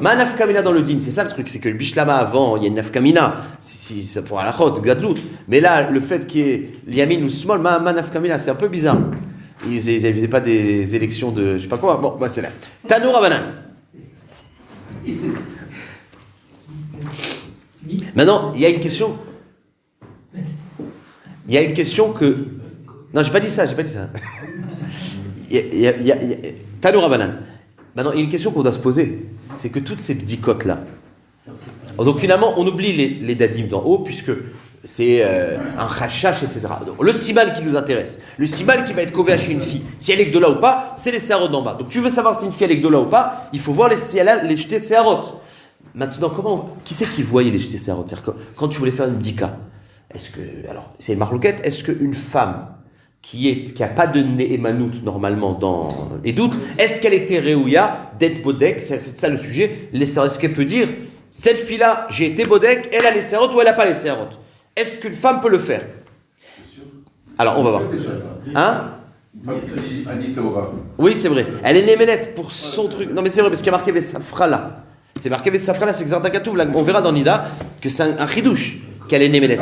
Ma nafkamina dans le din, c'est ça le truc, c'est que le bishlama avant, il y a une nafkamina, si ça pourra la chod, gadlout. Mais là, le fait qu'il y ait l'yamin ou small, ma nafkamina, c'est un peu bizarre. Ils faisaient pas des élections de, je sais pas quoi. Bon, bah c'est là. Tano Rabanan. Maintenant, il y a une question. Il y a une question que. Non, j'ai pas dit ça. Tano Rabanan. Maintenant, il y a une question qu'on doit se poser. C'est que toutes ces bdikot là. Donc finalement, on oublie les dadim d'en haut, puisque c'est un chachash, etc. Donc, le simal qui nous intéresse, le simal qui va être kové chez une fille, si elle est gdola ou pas, c'est les séharot d'en bas. Donc tu veux savoir si une fille elle est gdola ou pas, il faut voir si elle a les jetés séharot. Maintenant, qui c'est qui voyait les jetés séharot? C'est-à-dire que quand tu voulais faire une bdika, alors c'est une marloquette, est-ce qu'une femme qui a pas de néhémanout normalement dans les doutes, est-ce qu'elle était réouya d'être bodek? C'est ça le sujet. Est-ce qu'elle peut dire cette fille-là, j'ai été bodek, elle a les séharot ou elle n'a pas les séharot? Est-ce qu'une femme peut le faire? Alors on va voir. Hein? Oui, c'est vrai. Elle est néménette pour son truc. Non, mais c'est vrai, parce qu'il y a marqué Vesafra là. C'est marqué Vesafra là, c'est Xardakatouv. On verra dans Nida que c'est un chidouche qu'elle est néménette.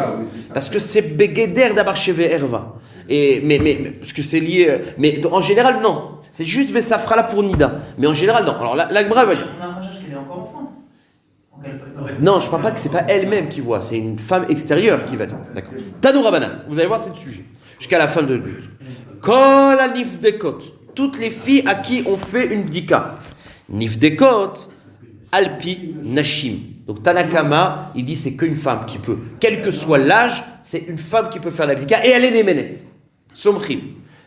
Parce que c'est Begeder d'Abarcheve Herva. Mais parce que c'est lié. Mais en général, non. C'est juste Vesafra là pour Nida. Mais en général, non. Alors la Gemara va dire. On a un rachage qu'elle est encore enfant. Non, je ne parle pas que c'est pas elle-même qui voit, c'est une femme extérieure qui va dire. D'accord. Tanou Rabanan, vous allez voir, c'est le sujet. Jusqu'à la fin de l'île. Kol nifdekot, toutes les filles à qui on fait une bdika. Nifdekot, alpi nashim. Donc Tanakama, il dit c'est qu'une femme qui peut, quel que soit l'âge, c'est une femme qui peut faire la bdika et elle est néménette. Somchim.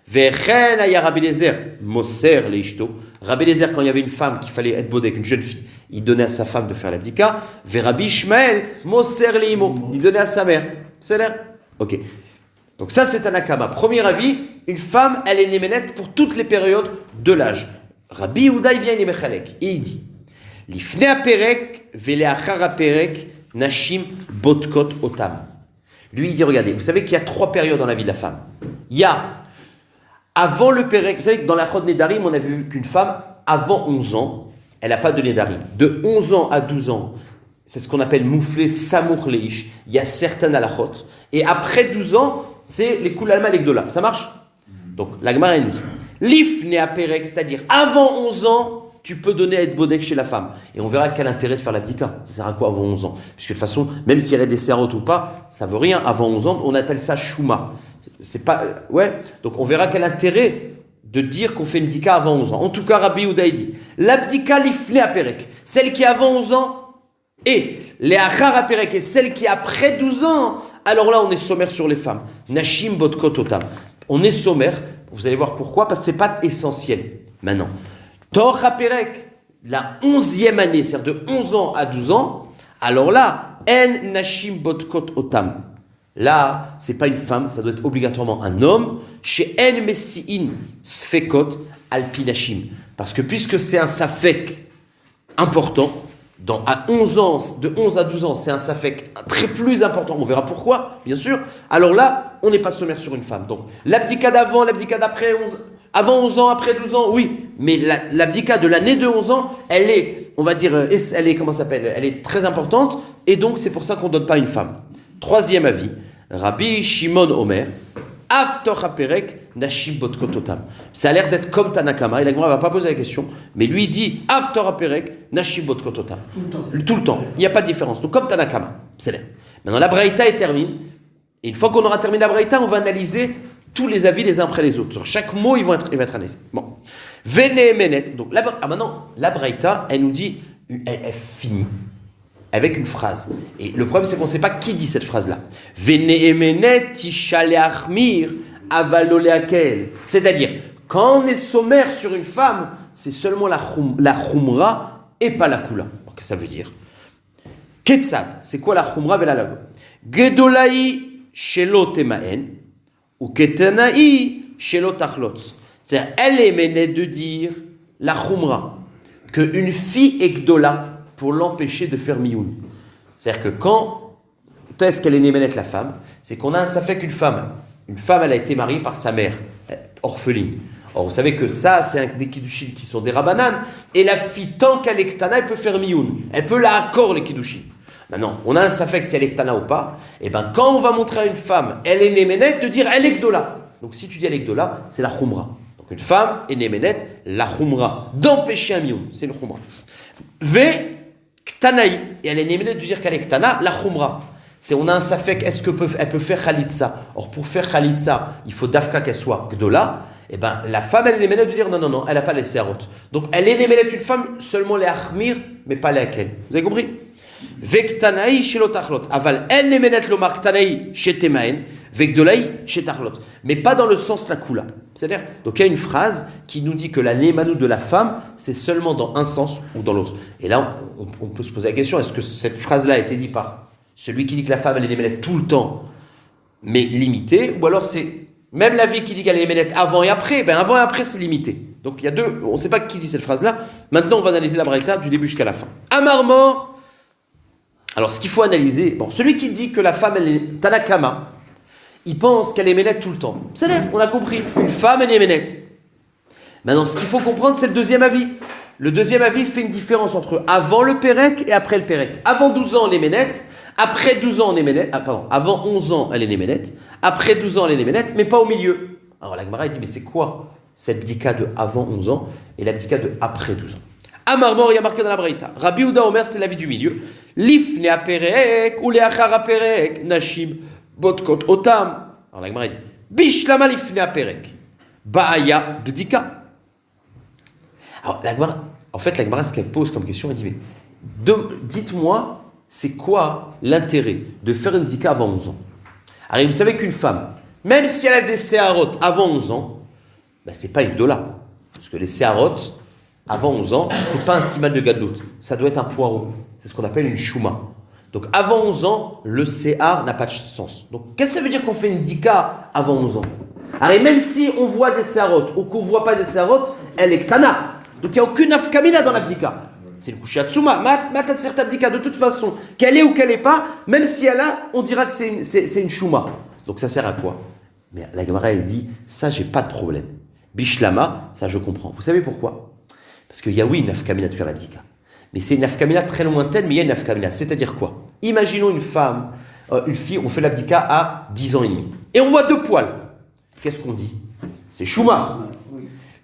Vechen aya Rabbi Eliezer, moser leishto. Rabbi Eliezer, quand il y avait une femme qu'il fallait être bodek, une jeune fille, il donnait à sa femme de faire l'abdika. Rabbi Ishmael, moser leimo, il donnait à sa mère. C'est l'air. Ok. Donc ça, c'est un akama. Premier avis, une femme, elle est néménette pour toutes les périodes de l'âge. Rabbi Yehuda, il vient, il est mechalek. Et il dit, Lifnei aperek, veleachar aperek, nashim botkot otam. Lui, il dit, regardez, vous savez qu'il y a 3 périodes dans la vie de la femme. Il y a avant le pérek, vous savez que dans la Chod Nedarim, on a vu qu'une femme, avant 11 ans, elle n'a pas de Nedarim. De 11 ans à 12 ans, c'est ce qu'on appelle mouflé samour leish. Il y a certaines halachot. Et après 12 ans, c'est les koulalma et les gdola. Ça marche? Donc, la Gemara dit, l'ifne aperek, c'est-à-dire avant 11 ans, tu peux donner à être bodek chez la femme. Et on verra quel intérêt de faire l'abdika. Ça sert à quoi avant 11 ans? Puisque de toute façon, même si elle a des sérotes ou pas, ça veut rien. Avant 11 ans, on appelle ça chouma. C'est pas, ouais. Donc on verra quel intérêt de dire qu'on fait une bdika avant 11 ans. En tout cas, Rabbi Yehuda dit, l'abdika l'ifne aperek, celle qui est avant 11 ans, et les achar aperek, et celle qui est après 12 ans, alors là on est sommaire sur les femmes. Nashim botkot otam. On est sommaire, vous allez voir pourquoi, parce que c'est pas essentiel. Maintenant, Tor aperek, la 11e année, c'est-à-dire de 11 ans à 12 ans, alors là, en nashim botkot otam. Là, c'est pas une femme, ça doit être obligatoirement un homme. Chez En Messiin Sfekot Alpinashim. Parce que puisque c'est un safek important, à 11 ans, de 11 à 12 ans, c'est un safek très plus important. On verra pourquoi, bien sûr. Alors là, on n'est pas sommaire sur une femme. Donc, l'abdika d'avant, l'abdika d'après, avant 11 ans, après 12 ans, oui. Mais l'abdika de l'année de 11 ans, elle est, on va dire, elle est, comment ça s'appelle? Elle est très importante. Et donc, c'est pour ça qu'on ne donne pas une femme. Troisième avis, Rabbi Shimon Omer, Aftor Aperek Nashim Botkot Otam. Ça a l'air d'être comme Tanakama, et la Gemara ne va pas poser la question, mais lui il dit Aftor Aperek Nashim Botkot Otam. Tout le temps. Il n'y a pas de différence. Donc comme Tanakama, c'est l'air. Maintenant la Braïta est terminée, et une fois qu'on aura terminé la Braïta, on va analyser tous les avis les uns après les autres. Sur chaque mot, il va être analysé. Bon. Vene Menet. Donc maintenant, la Braïta, elle nous dit, elle finit avec une phrase. Et le problème, c'est qu'on ne sait pas qui dit cette phrase-là. C'est-à-dire, quand on est sommaire sur une femme, c'est seulement la khumra et pas la kula. Qu'est-ce que ça veut dire? Ketzad, c'est quoi la khumra et la lago? Gedolai shelo temaen ou ketanai shelo tachlot. C'est-à-dire, elle est menée de dire la khumra, qu'une fille est gdola, pour l'empêcher de faire mioun. C'est-à-dire que quand est-ce qu'elle est néménette la femme? C'est qu'on a ça fait qu'une femme, elle a été mariée par sa mère, orpheline. Or, vous savez que ça, c'est des kiddushin qui sont des rabbanan, et la fille, tant qu'elle est ktana, elle peut faire mioun. Elle peut la accord les kiddushin. Maintenant, on a un safek si elle est ktana ou pas, et bien quand on va montrer à une femme, elle est néménette, de dire elle est gdola. Donc si tu dis elle est gdola, c'est la khumra. Donc une femme est néménette, la khumra, d'empêcher un mioun, c'est une khumra. Ktanaï, et elle est néménée de dire qu'elle est ktana, la khumra. C'est on a un safek, est-ce qu'elle peut faire khalitsa? Or pour faire khalitsa, il faut dafka qu'elle soit gdola. Et ben la femme elle est néménée de dire non, elle n'a pas les serot. Donc elle est néménée d'une femme seulement les achmir, mais pas les akel. Vous avez compris? Vektanaï shelo tachlot. Aval elle néménée lomar ktanaï chez temaen, vekdolaï chez tachlot. Mais pas dans le sens la kula. C'est-à-dire, donc il y a une phrase qui nous dit que la némanou de la femme, c'est seulement dans un sens ou dans l'autre. Et là, on peut se poser la question, est-ce que cette phrase-là a été dite par celui qui dit que la femme, elle est néménette tout le temps, mais limitée, ou alors c'est même la vie qui dit qu'elle est néménette avant et après, ben avant et après, c'est limité. Donc il y a deux, on ne sait pas qui dit cette phrase-là. Maintenant, on va analyser la braïta du début jusqu'à la fin. Amar mort. Alors, ce qu'il faut analyser, bon, celui qui dit que la femme, elle est Tanakama, il pense qu'elle est ménette tout le temps. C'est-à-dire, on a compris, une femme, elle est ménette. Maintenant, ce qu'il faut comprendre, c'est le deuxième avis. Le deuxième avis fait une différence entre avant le pérec et après le pérec. Avant 12 ans, elle est ménette. Après 12 ans, elle est ménette. Avant 11 ans, elle est ménette. Après 12 ans, elle est ménette, mais pas au milieu. Alors, la Gemara, dit, mais c'est quoi cette bdika de avant 11 ans et la bdika de après 12 ans? Amar mort, il y a marqué dans la Braïta. Rabbi Yehuda Omer, c'est l'avis du milieu. Lif ne aperek ou le achar aperek nashim botkot otam. Alors la Gemara dit bishlama lif ne aperek baaya bdika. Alors la Gemara, en fait la Gemara, ce qu'elle pose comme question, elle dit mais dites-moi c'est quoi l'intérêt de faire une bdika avant 11 ans? Alors vous savez qu'une femme, même si elle a des séharot avant 11 ans, Ben, c'est pas une dola. Parce que les séharot, avant 11 ans, c'est pas un simal de gadlout. Ça doit être un poireau. C'est ce qu'on appelle une chouma. Donc avant 11 ans, le séhar n'a pas de sens. Donc qu'est-ce que ça veut dire qu'on fait une dika avant 11 ans? Alors même si on voit des séharot ou qu'on ne voit pas des séharot, elle est ktana. Donc il n'y a aucune afkamina dans l'abdika. C'est le coucher atsuma. Matat sert abdika de toute façon. Qu'elle est ou qu'elle n'est pas, même si elle a, on dira que c'est une chouma. Donc ça sert à quoi? Mais la Gemara elle dit, ça j'ai pas de problème. Bishlama, ça je comprends. Vous savez pourquoi? Parce qu'il y a oui une afkamina de faire l'abdika. Mais c'est une afkamina très lointaine, mais il y a une afkamina. C'est-à-dire quoi? Imaginons une femme, une fille, on fait l'abdika à 10 ans et demi. Et on voit 2 poils. Qu'est-ce qu'on dit? C'est chouma.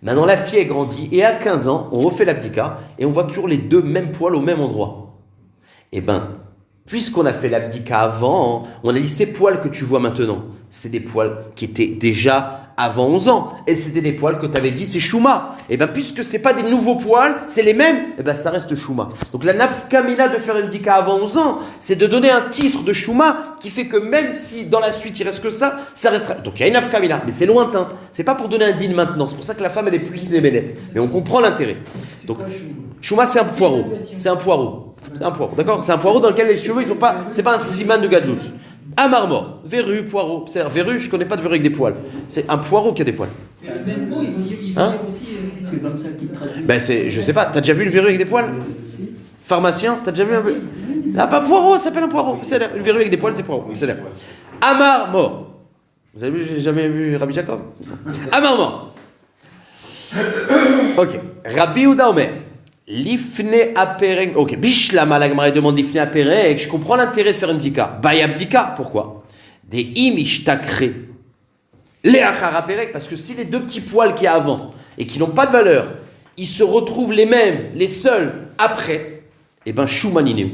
Maintenant, la fille est grandie et à 15 ans, on refait l'abdika et on voit toujours les 2 mêmes poils au même endroit. Eh bien, puisqu'on a fait l'abdika avant, on a dit ces poils que tu vois maintenant, c'est des poils qui étaient déjà avant 11 ans. Et c'était des poils que tu avais dit, c'est chouma. Et bien, puisque ce n'est pas des nouveaux poils, c'est les mêmes, et bien ça reste chouma. Donc la nafkamina de faire une dika avant 11 ans, c'est de donner un titre de chouma qui fait que même si dans la suite il reste que ça restera. Donc il y a une nafkamina, mais c'est lointain. C'est pas pour donner un din maintenant. C'est pour ça que la femme elle est plus nébélette. Mais on comprend l'intérêt. Donc chouma c'est un poireau. C'est un poireau. C'est un poireau. D'accord? C'est un poireau dans lequel les cheveux ils ont pas. C'est pas un siman de gadlout. Un marmor, verru, poireau. C'est-à-dire, verru, je connais pas de verru avec des poils. C'est un poireau qui a des poils. Mais le même mot, il faut dire aussi. C'est comme ça qu'il traduit. Ben je sais pas, t'as déjà vu le verru avec des poils? Pharmacien, t'as déjà vu un verru? Ah, pas poireau, ça s'appelle un poireau. C'est le verru avec des poils, c'est poireau. C'est Amar mort. Vous avez vu, j'ai jamais vu Rabbi Jacob? Amar mort. Ok. Rabbi Ouda Omer. L'ifne aperek. Ok. Bishlama, la Gemara demande l'ifne aperek. Je comprends l'intérêt de faire une dika. Bayab dika. Pourquoi? Des imishtakre. Les achar aperek. Parce que si les 2 petits poils qu'il y a avant et qui n'ont pas de valeur, ils se retrouvent les mêmes, les seuls après, et ben shumanineu.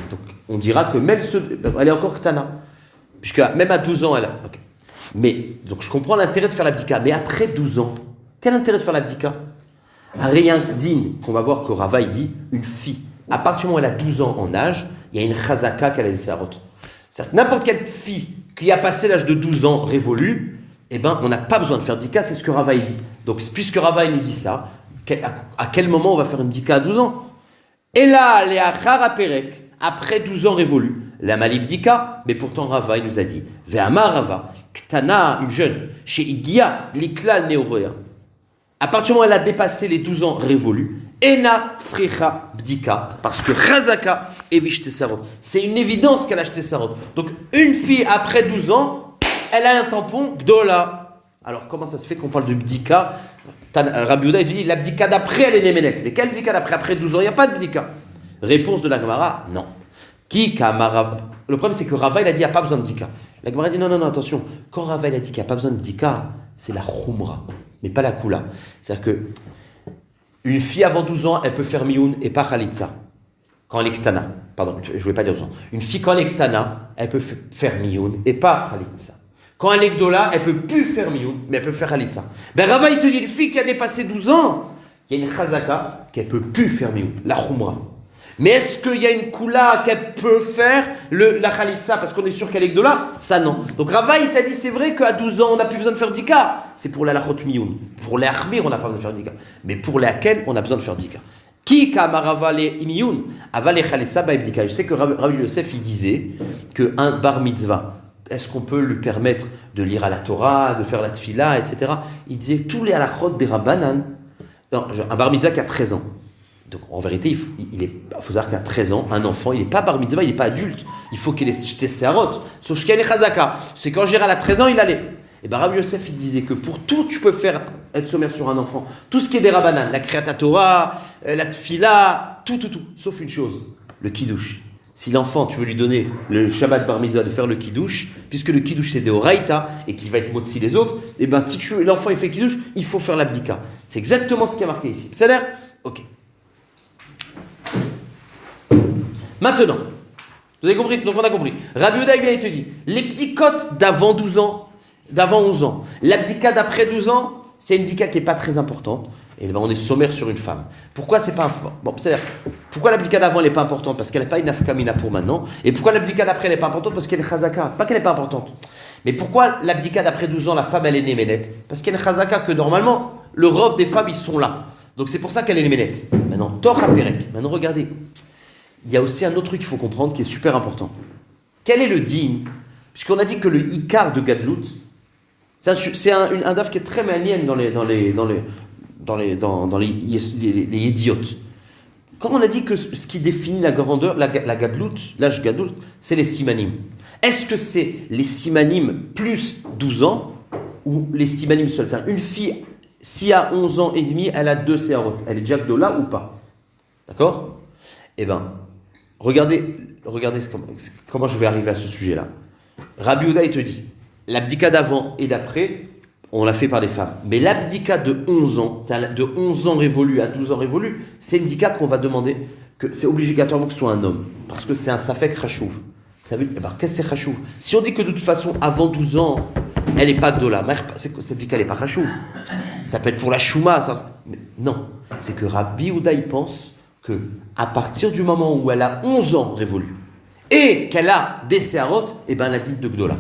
Donc on dira que même ceux. Elle est encore ktana. Puisque même à 12 ans, elle a. Okay. Mais, donc je comprends l'intérêt de faire l'abdika. Mais après 12 ans, quel intérêt de faire l'abdika? Rien digne qu'on va voir que Rava il dit une fille. À partir du moment où elle a 12 ans en âge, il y a une chazaka qu'elle a laissée à rote. C'est-à-dire que n'importe quelle fille qui a passé l'âge de 12 ans révolue, eh ben, on n'a pas besoin de faire dika, c'est ce que Rava il dit. Donc, puisque Rava il nous dit ça, à quel moment on va faire une dika à 12 ans? Et là, les achar aperek, après 12 ans révolus, la malib dika, mais pourtant Rava il nous a dit, ve'amar Rava, ktana, une jeune, chez Igia, l'iklal neorea. À partir du moment où elle a dépassé les 12 ans révolus, Ena Sricha Bdika, parce que Razaka et Vishtesarot. C'est une évidence qu'elle a acheté Sarot. Donc, une fille après 12 ans, elle a un tampon Gdola. Alors, comment ça se fait qu'on parle de Bdika? Rabbi Ouda, il dit la Bdika d'après, elle est Némének. Mais quelle Bdika d'après? Après 12 ans, il n'y a pas de Bdika. Réponse de la Gemara, non. Qui Kamara? Le problème, c'est que Rava, il a dit il n'y a pas besoin de Bdika. La Gemara dit non, attention. Quand Rava, il a dit qu'il n'y a pas besoin de Bdika, c'est la Khumra. Mais pas la Kula. C'est-à-dire que une fille avant 12 ans, elle peut faire mioun et pas khalitza. Quand elle est ktana. Pardon, je ne voulais pas dire 12 ans. Une fille, quand elle est ktana, elle peut faire mioun et pas khalitza. Quand elle est gdola, elle ne peut plus faire mioun, mais elle peut faire khalitza. Ben Rava, il te dit, une fille qui a dépassé 12 ans, il y a une chazaka qu'elle ne peut plus faire mioun, la khumra. Mais est-ce qu'il y a une kula qu'elle peut faire la khalitza parce qu'on est sûr qu'elle est gdola? Ça non. Donc Rava il t'a dit c'est vrai qu'à 12 ans on n'a plus besoin de faire dika. C'est pour la lachot miyoun. Pour les achmir on n'a pas besoin de faire dika. Mais pour les aken on a besoin de faire dika. Qui kamarava les miyoun avale khalitza ba dika. Je sais que Rabbi Yosef il disait que un bar mitzvah, est-ce qu'on peut lui permettre de lire à la Torah, de faire la tfila, etc. Il disait tous les halachot des rabbanan. Non, un bar mitzvah qui a 13 ans. Donc en vérité, il faut savoir qu'à 13 ans, un enfant, il n'est pas bar mitzvah, il n'est pas adulte. Il faut qu'il ait jeté ses harot. Sauf qu'il y a les chazaka. C'est quand Gérald a 13 ans, il allait. Et bien Rabbi Yosef, il disait que pour tout, tu peux faire être sommaire sur un enfant. Tout ce qui est des rabbanan, la Kriyat Torah, la tfila, tout. Sauf une chose, le kiddush. Si l'enfant, tu veux lui donner le Shabbat bar mitzvah de faire le kiddush, puisque le kiddush c'est des oraïta et qu'il va être motzi les autres, et bien si l'enfant il fait kiddush, il faut faire l'abdika. C'est exactement ce qui est marqué ici. C'est-à-dire, ok. Maintenant, vous avez compris? Donc on a compris. Rabbi Ouda il te dit, les bdikot d'avant 12 ans, d'avant 11 ans, l'abdika d'après 12 ans, c'est une bdika qui n'est pas très importante. Et ben on est sommaire sur une femme. Pourquoi c'est pas bon, c'est-à-dire, pourquoi l'abdika d'avant elle n'est pas importante? Parce qu'elle n'est pas une afkamina pour maintenant. Et pourquoi l'abdika d'après elle n'est pas importante? Parce qu'elle est chazaka. Pas qu'elle n'est pas importante. Mais pourquoi l'abdika d'après 12 ans, la femme, elle est néménette? Parce qu'il y a une chazaka que normalement, le rov des femmes, ils sont là. Donc c'est pour ça qu'elle est néménette. Maintenant, Torah Perek. Maintenant, regardez. Il y a aussi un autre truc qu'il faut comprendre qui est super important. Quel est le din? Puisqu'on a dit que le ikar de Gadlut, c'est un daf qui est très malien dans les idiotes. Quand on a dit que ce qui définit la grandeur, la Gadlut, l'âge Gadlut, c'est les simanim. Est-ce que c'est les simanim plus 12 ans ou les simanim seuls? C'est-à-dire une fille, si à 11 ans et demi, elle a 2 séarot, elle est déjà Gdola ou pas? D'accord? Eh bien, regardez comment je vais arriver à ce sujet-là. Rabbi Yehuda, il te dit, l'abdika d'avant et d'après, on l'a fait par les femmes. Mais l'abdika de 11 ans, c'est-à-dire de 11 ans révolus à 12 ans révolus, c'est une abdika qu'on va demander, que c'est obligatoirement que ce soit un homme. Parce que c'est un safek chachouv. Ça veut dire, qu'est-ce que c'est chachouv? Si on dit que de toute façon, avant 12 ans, elle n'est pas gdola, cette abdika, elle n'est pas chachouv. Ça peut être pour la chouma. Mais non, c'est que Rabbi Yehuda, il pense que à partir du moment où elle a 11 ans révolus et qu'elle a des séarot, et ben elle a dit de gdola.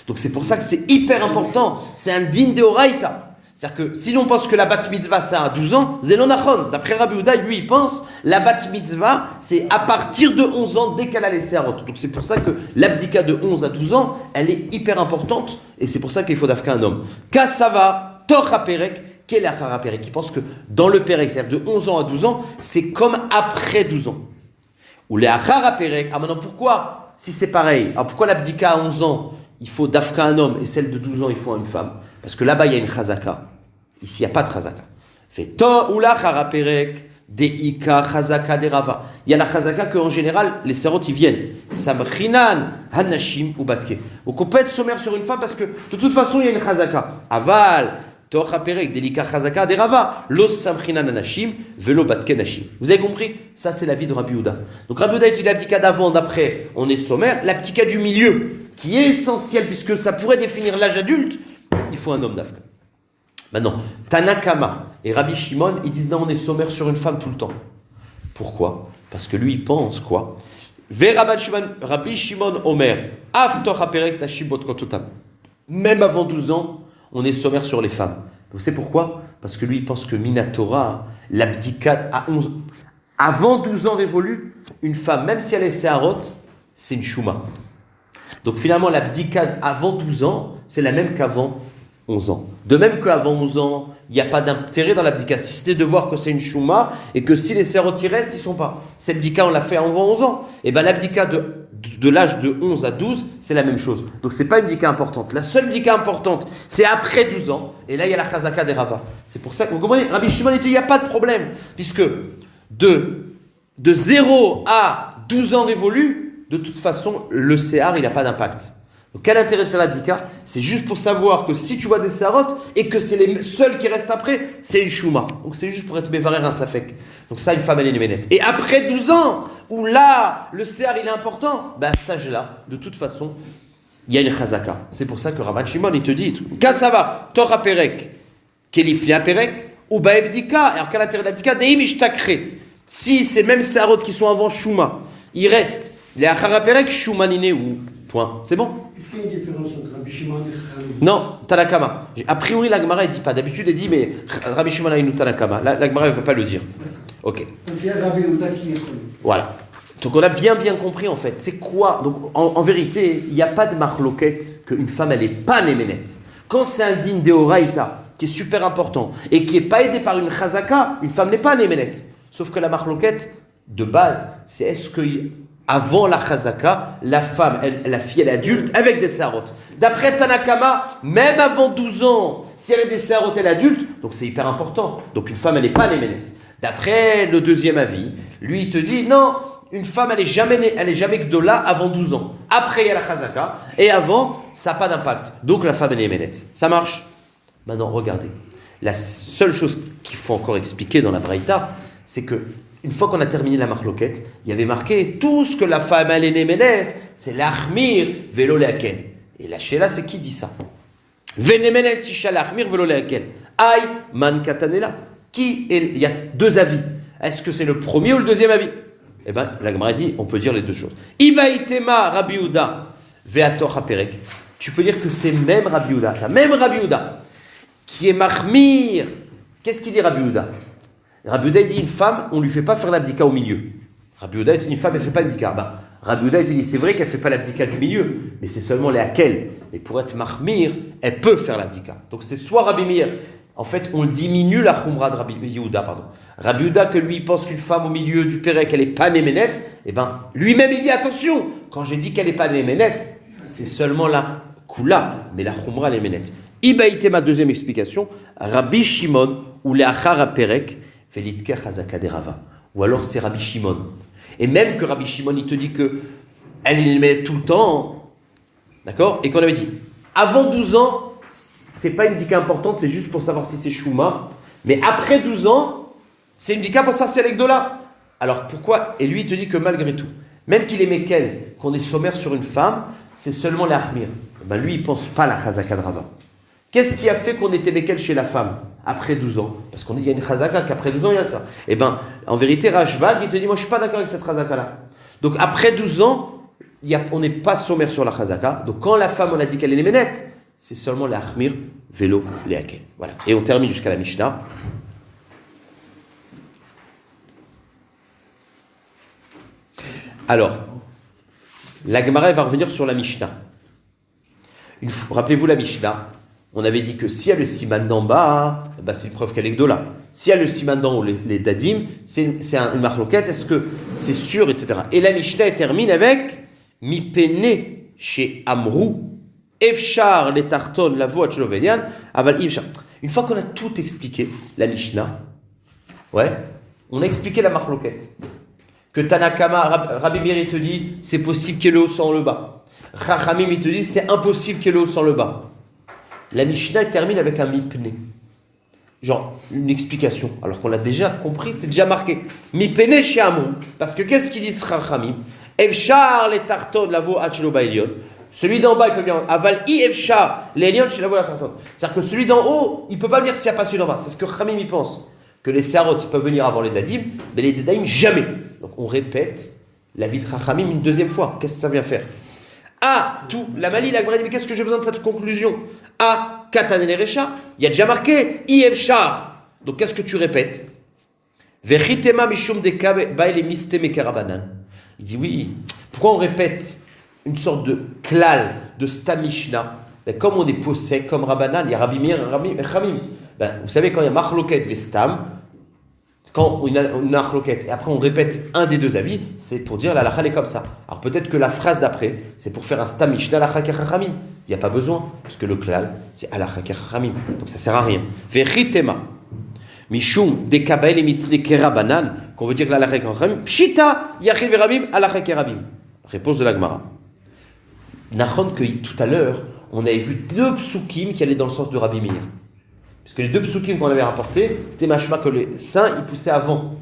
Donc c'est pour ça que c'est hyper important. C'est un din de Horaïta. C'est-à-dire que si l'on pense que la bat mitzvah c'est à 12 ans, Zelonachon. D'après Rabbi Yehuda, lui il pense la bat mitzvah c'est à partir de 11 ans dès qu'elle a les séarot. Donc c'est pour ça que l'abdika de 11 à 12 ans, elle est hyper importante et c'est pour ça qu'il faut d'afka un homme. Kassava, Torah Perek, Kelachara Perek. Qui pense que dans le Perek, c'est-à-dire de 11 ans à 12 ans, c'est comme après 12 ans. Ou les Achara Perek. Ah maintenant pourquoi si c'est pareil? Alors pourquoi l'abdika à 11 ans il faut d'afka un homme et celle de 12 ans il faut une femme? Parce que là-bas il y a une chazaka. Ici il n'y a pas de chazaka. Fait to ou la chara perek deika chazaka de rava. Il y a la chazaka qu'en général les serot ils viennent. Samchinan hanashim ou batke. Donc on peut être sommaire sur une femme parce que de toute façon il y a une chazaka. Aval to perek delika chazaka de rava. Los samchinan hanashim velo batke nashim. Vous avez compris? Ça c'est la vie de Rabbi Yehuda. Donc Rabbi Yehuda étudie l'abdika d'avant, d'après on est sommaire. L'abdika du milieu qui est essentiel puisque ça pourrait définir l'âge adulte, il faut un homme d'Afka. Maintenant, Tanakama et Rabbi Shimon, ils disent non, on est sommaire sur une femme tout le temps. Pourquoi? Parce que lui, il pense quoi? Rabbi Shimon Omer, même avant 12 ans, on est sommaire sur les femmes. Vous savez pourquoi? Parce que lui, il pense que Minatora, l'abdikat à 11 avant 12 ans révolu, une femme, même si elle est séarot, c'est une chouma. Donc finalement, l'abdika avant 12 ans, c'est la même qu'avant 11 ans. De même qu'avant 11 ans, il n'y a pas d'intérêt dans l'abdika, si ce n'est de voir que c'est une chouma et que si les sérot y restent, ils ne sont pas. Cette abdika, on l'a fait avant 11 ans. Et bien l'abdika de l'âge de 11 à 12, c'est la même chose. Donc ce n'est pas une abdika importante. La seule abdika importante, c'est après 12 ans. Et là, il y a la chazaka des rava. C'est pour ça que vous comprenez, Rabbi Shimon, il n'y a pas de problème. Puisque de 0 à 12 ans révolus, de toute façon, le séar, il n'a pas d'impact. Donc, quel intérêt de faire l'abdika? C'est juste pour savoir que si tu vois des séarotes et que c'est les seuls qui restent après, c'est une chouma. Donc, c'est juste pour être mévarer un safek. Donc, ça, une femme, elle est néménette. Et après 12 ans, où là, le séar, il est important, ben, à cet âge-là, de toute façon, il y a une chazaka. C'est pour ça que Rabban Shimon, il te dit, Kassava, Torah Perek, Keliflia Perek, ou Baebdika. Alors, quel intérêt d'abdika? Deim ishtakre. Si ces mêmes séarotes qui sont avant chouma, ils restent. Les Achara Perek, Shumanine ou point. C'est bon? Est-ce qu'il y a une différence entre Rabbi Shimon et Chachamim? Non, Tanakama. A priori, la Gemara ne dit pas. D'habitude, elle dit, mais Rabbi Shimon a une Tanakama. La Gemara ne va pas le dire. Ok. Donc il y a Rabbi Yehuda qui est connu. Voilà. Donc on a bien compris en fait. C'est quoi? Donc en vérité, il n'y a pas de marloquette qu'une femme, elle n'est pas néménette. Quand c'est un din de Horaïta, qui est super important, et qui n'est pas aidé par une chazaka, une femme n'est pas néménette. Sauf que la marloquette, de base, c'est est-ce que avant la chazaka, la femme, la fille, elle est adulte avec des séarot. D'après Tanakama, même avant 12 ans, si elle a des séarot, elle est adulte, donc c'est hyper important. Donc une femme, elle n'est pas néménette. D'après le deuxième avis, lui, il te dit, non, une femme, elle est jamais gdola avant 12 ans. Après, il y a la chazaka, et avant, ça n'a pas d'impact. Donc la femme, elle est néménette. Ça marche? Maintenant, regardez. La seule chose qu'il faut encore expliquer dans la Braïta, c'est que une fois qu'on a terminé la marloquette, il y avait marqué tout ce que la femme elle est néménette, c'est l'achmir velo leaken. Et la shéla, c'est qui dit ça? Venemenet tisha l'achmir velo leaken. Aïe man katanela. Il y a deux avis. Est-ce que c'est le premier ou le deuxième avis? Eh bien, la Gemara dit, on peut dire les deux choses. Ibaïtema Rabbi Yehuda ve'ator haperek. tu peux dire que c'est même Rabbi Yehuda, ça, même Rabbi Yehuda, qui est Mahmir. Qu'est-ce qu'il dit Rabbi Yehuda? Rabbi Yehuda il dit une femme, on ne lui fait pas faire l'abdika au milieu. Rabbi Yehuda dit une femme, elle ne fait pas l'abdika. Bah, Rabbi Yehuda il dit c'est vrai qu'elle ne fait pas l'abdika du milieu, mais c'est seulement les hakel. Et pour être Mahmir, elle peut faire l'abdika. Donc c'est soit Rabbi Meir, en fait on diminue la khumra de Rabbi Yehuda, pardon. Rabbi Yehuda que lui pense qu'une femme au milieu du pérec elle est pas néménet, et ben lui-même il dit attention, quand j'ai dit qu'elle n'est pas néménet, c'est seulement la kula, mais la khumra elle est néménet. Ibaïté ma deuxième explication, Rabbi Shimon ou les achar perek velitke chazaka de Rava. Ou alors c'est Rabbi Shimon. Et même que Rabbi Shimon il te dit que elle est néménet tout le temps, d'accord? Et qu'on avait dit avant 12 ans, c'est pas une dika importante, c'est juste pour savoir si c'est chouma. Mais après 12 ans, c'est une dika pour savoir si c'est l'egdola. Alors pourquoi? Et lui il te dit que malgré tout, même qu'il est mekel, qu'on est sommaire sur une femme, c'est seulement l'achmir. Ben lui il pense pas à la chazaka de Rava. Qu'est-ce qui a fait qu'on était mekel chez la femme après 12 ans? Parce qu'on dit qu'il y a une chazaka qu'après 12 ans il y a ça. Et ben en vérité Rashbag il te dit moi je suis pas d'accord avec cette chazaka là. Donc après 12 ans, on n'est pas sommaire sur la chazaka. Donc quand la femme on a dit qu'elle est néménette, c'est seulement l'achmir, vélo, les hakel. Voilà. Et on termine jusqu'à la Mishnah. Alors, la Gemara va revenir sur la Mishnah. Rappelez-vous la Mishnah, on avait dit que s'il y a le siman d'en bas, bah c'est une preuve qu'elle est gdola. S'il y a le siman d'en haut, les dadim, c'est une marloquette, est-ce que c'est sûr, etc. Et la Mishnah elle termine avec mi pene chez Amrou, efshar les tarton la voix de aval ifshar. Une fois qu'on a tout expliqué, la Mishnah, ouais, on a expliqué la marloquette. Que Tanakama, Rabbi Meir, il te dit, c'est possible qu'il y ait le haut sans le bas. Chachamim, il te dit, c'est impossible qu'il y ait le haut sans le bas. La Mishnah, elle termine avec un mipne. Genre, une explication. Alors qu'on l'a déjà compris, c'était déjà marqué. Mipne chez Amrou. Parce que qu'est-ce qu'ils disent Chachamim? Efshar les tarton la vo achelo baelion. Celui d'en bas, il peut venir aval i efshar les lions chez la vo la tarton. C'est-à-dire que celui d'en haut, il ne peut pas venir s'il n'y a pas celui d'en bas. C'est ce que Chachamim, il pense. Que les sarot, ils peuvent venir avant les dadim, mais les dadim, jamais. Donc on répète la vie de Chachamim une deuxième fois. Qu'est-ce que ça vient faire? Ah, tout, la Mali, la Gemara dit, mais qu'est-ce que j'ai besoin de cette conclusion? Ah, Katan et les Recha, il y a déjà marqué, Ievchar. Donc qu'est-ce que tu répètes? Vechitema mishum deka baile misteme kerabanan. Il dit oui, pourquoi on répète une sorte de klal, de stamishna? Ben, comme on est possède, comme Rabbanan, il y a Rabbi Meir et Chamim. Ben, vous savez, quand il y a machloket vestam, quand on a une machloket, et après on répète un des deux avis, c'est pour dire la halakha est comme ça. Alors peut-être que la phrase d'après, c'est pour faire un stamishna halakha kechachamim. Il n'y a pas besoin, parce que le klal, c'est halakha kechachamim. Donc ça ne sert à rien. Vechitema. Mishum dekabael emitne kerabanan, qu'on veut dire que la halakha kechachamim. Pshita yachil verabim halakha kerabim. Réponse de la Gemara. Nachon que tout à l'heure, on avait vu deux psukim qui allaient dans le sens de Rabbi Meir. Parce que les deux psukim qu'on avait rapportés, c'était machma que les seins, ils poussaient avant.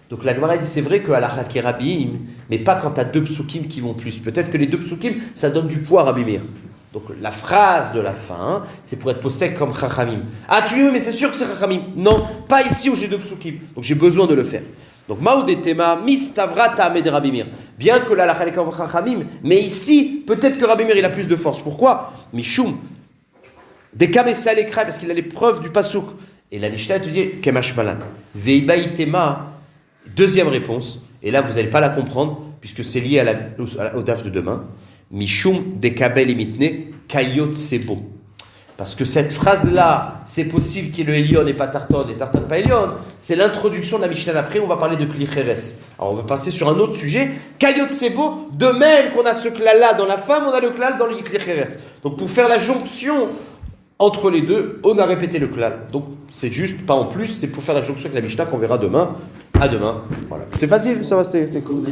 Donc la Gemara dit c'est vrai que halakha kerabim, mais pas quand tu as deux psukim qui vont plus. Peut-être que les deux psukim, ça donne du poids à Rabbi Meir. Donc la phrase de la fin, c'est pour être possède comme Chachamim. Ah tu dis mais c'est sûr que c'est Chachamim. Non, pas ici où j'ai deux psukim. Donc j'ai besoin de le faire. Donc Maoudetema, Mistavrata Amed Rabbi Meir. Bien que la halakha est comme Chachamim, mais ici, peut-être que Rabbi Meir il a plus de force. Pourquoi? Mishum. Dekamesa lekra, parce qu'il a les preuves du pasouk. Et la Mishnah te dit Kemash Malan. Veibaitema, deuxième réponse. Et là, vous n'allez pas la comprendre, puisque c'est lié au daf de demain. Mishum dekabel emitne kayot sebo. Parce que cette phrase-là, c'est possible qu'il y ait le Elion et pas Tarton, et Tarton pas Elion. C'est l'introduction de la Mishnah d'après, on va parler de Kli Cheres. Alors on va passer sur un autre sujet. Kayot Sebo, de même qu'on a ce klal-là dans la femme, on a le klal dans le Kli Cheres. Donc pour faire la jonction entre les deux, on a répété le klal. Donc c'est juste, pas en plus, c'est pour faire la jonction avec la Mishnah qu'on verra demain. À demain. Voilà. C'était facile, ça va, c'était cool.